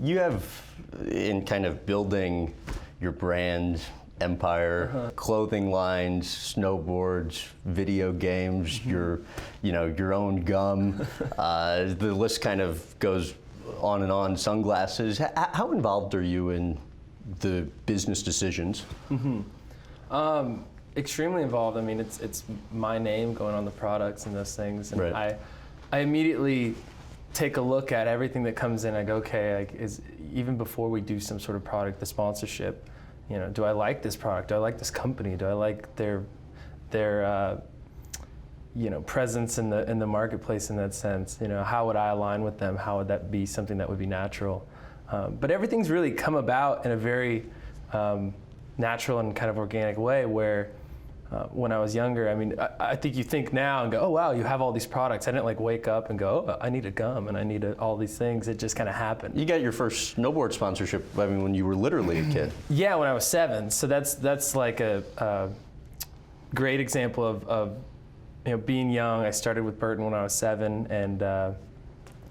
you have, in kind of building your brand empire, clothing lines, snowboards, video games, your own gum, the list kind of goes on and on, sunglasses. How involved are you in the business decisions? Extremely involved. I mean, it's my name going on the products and those things, and Right. I immediately take a look at everything that comes in. I go, okay, even before we do some sort of product, the sponsorship, do I like this product? Do I like this company? Do I like their presence in the marketplace in that sense? How would I align with them? How would that be something that would be natural? But everything's really come about in a very natural and kind of organic way where when I was younger, I mean, I think you think now and go, oh wow, you have all these products. I didn't like wake up and go, oh, I need a gum and I need all these things. It just kind of happened. You got your first snowboard sponsorship, I mean, when you were literally a kid. Yeah, when I was 7. So that's like a great example of being young. I started with Burton when I was 7, and I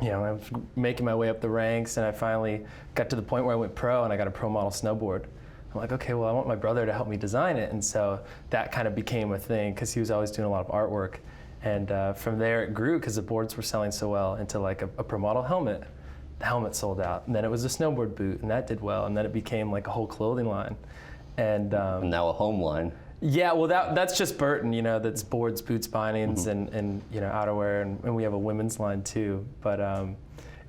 was making my way up the ranks, and I finally got to the point where I went pro and I got a pro model snowboard. I'm like, okay, well, I want my brother to help me design it. And so that kind of became a thing because he was always doing a lot of artwork. And from there it grew because the boards were selling so well into like a pro model helmet. The helmet sold out. And then it was a snowboard boot, and that did well. And then it became like a whole clothing line. And now a home line. Yeah, well, that's just Burton, that's boards, boots, bindings, and outerwear. And we have a women's line too. But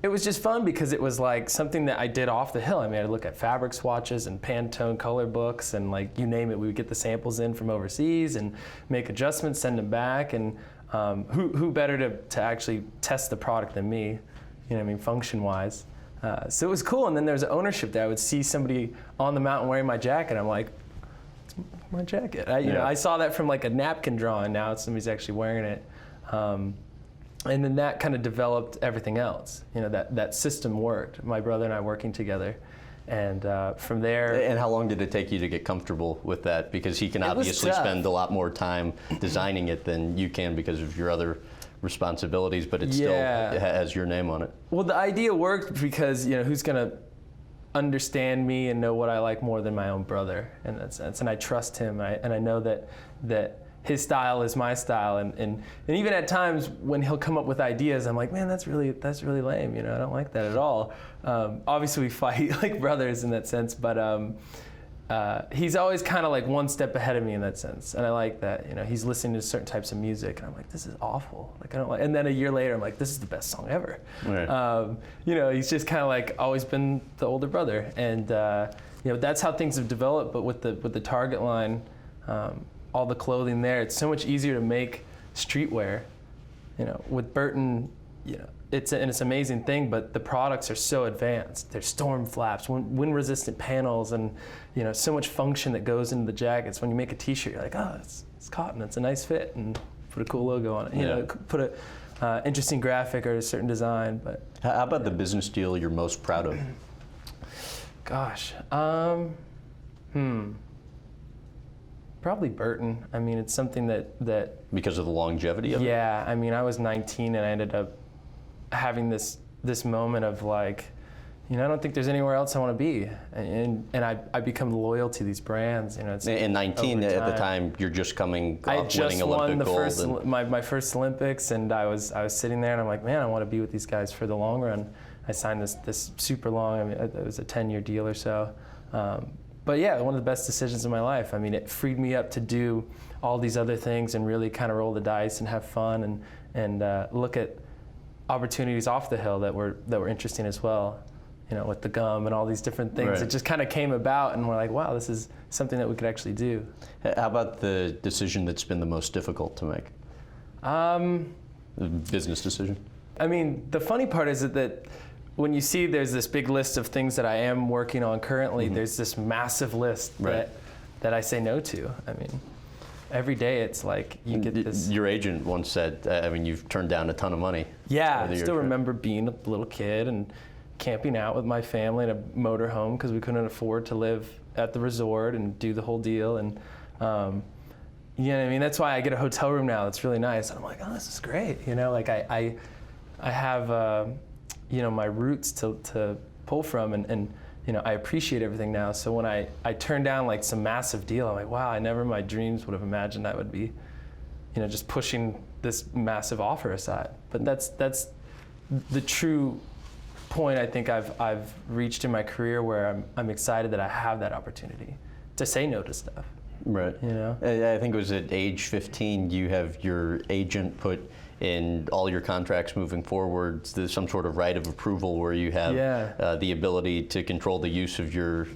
it was just fun because it was like something that I did off the hill. I mean, I'd look at fabric swatches and Pantone color books and like you name it. We would get the samples in from overseas and make adjustments, send them back. And who better to actually test the product than me, function-wise. So it was cool. And then there's ownership there. I would see somebody on the mountain wearing my jacket. I'm like, it's my jacket. I saw that from like a napkin drawing. Now somebody's actually wearing it. And then that kind of developed everything else. That system worked. My brother and I working together. And from there... And how long did it take you to get comfortable with that? Because he can obviously spend a lot more time designing it than you can because of your other responsibilities, but it still has your name on it. Well, the idea worked because, who's going to understand me and know what I like more than my own brother in that sense? And I trust him, and I know that his style is my style, and even at times when he'll come up with ideas, I'm like, man, that's really lame. I don't like that at all. Obviously, we fight like brothers in that sense, but he's always kind of like one step ahead of me in that sense, and I like that. He's listening to certain types of music, and I'm like, this is awful. Like I don't like. And then a year later, I'm like, this is the best song ever. Right. He's just kind of like always been the older brother, and that's how things have developed. But with the Target line. All the clothing there, it's so much easier to make streetwear. With Burton, it's an amazing thing, but the products are so advanced. There's storm flaps, wind-resistant panels, and so much function that goes into the jackets. When you make a T-shirt, you're like, oh, it's cotton, it's a nice fit, and put a cool logo on it. Put a interesting graphic or a certain design. But how about the business deal you're most proud of? Gosh, probably Burton. I mean, it's something that because of the longevity of it? Yeah, I mean, I was 19 and I ended up having this moment of like, I don't think there's anywhere else I want to be, and I become loyal to these brands. It's and 19 at the time, you're just coming off winning Olympic gold. My first Olympics, and I was sitting there and I'm like, man, I want to be with these guys for the long run. I signed this super long. I mean, it was a 10-year deal or so. But yeah, one of the best decisions of my life. I mean, it freed me up to do all these other things and really kind of roll the dice and have fun and look at opportunities off the hill that were interesting as well. With the gum and all these different things. Right. It just kind of came about, and we're like, wow, this is something that we could actually do. How about the decision that's been the most difficult to make? The business decision? I mean, the funny part is that when you see there's this big list of things that I am working on currently, there's this massive list that I say no to. I mean, every day it's like you get this. Your agent once said, you've turned down a ton of money. Yeah, I still remember being a little kid and camping out with my family in a motorhome because we couldn't afford to live at the resort and do the whole deal. And that's why I get a hotel room now that's really nice. And I'm like, oh, this is great. I have my roots to pull from, and you know, I appreciate everything now. So when I turn down like some massive deal, I'm like, wow, I never in my dreams would have imagined I would be, you know, just pushing this massive offer aside. But that's the true point I think I've reached in my career, where I'm excited that I have that opportunity to say no to stuff. Right. You know? I think it was at age 15, you have your agent put in all your contracts moving forward, there's some sort of right of approval where you have the ability to control the use of your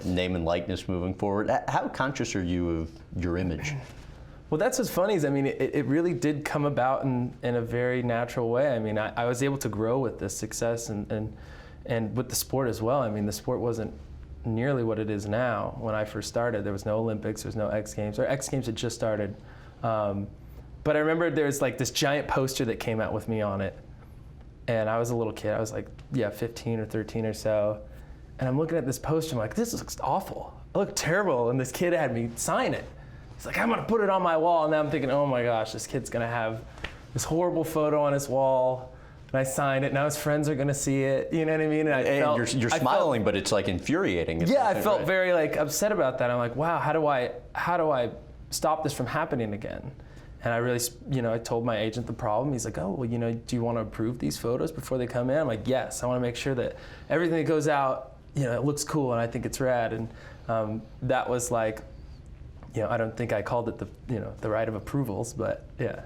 name and likeness moving forward. How conscious are you of your image? Well, that's what's funny is, I mean, it really did come about in a very natural way. I mean, I was able to grow with this success and with the sport as well. I mean, the sport wasn't nearly what it is now. When I first started, there was no Olympics, there was no X Games, or X Games had just started. But I remember there was like this giant poster that came out with me on it. And I was a little kid, I was like, 15 or 13 or so. And I'm looking at this poster, I'm like, this looks awful. I look terrible. And this kid had me sign it. He's like, I'm gonna put it on my wall. And now I'm thinking, oh my gosh, this kid's gonna have this horrible photo on his wall. And I signed it, now his friends are gonna see it, you know what I mean? And you're smiling, but it's like infuriating. Yeah, I felt very like upset about that. I'm like, wow, how do I stop this from happening again? And I really, you know, I told my agent the problem. He's like, oh, well, you know, do you want to approve these photos before they come in? I'm like, yes, I want to make sure that everything that goes out, you know, it looks cool and I think it's rad. And that was like, you know, I don't think I called it the right of approvals, but yeah.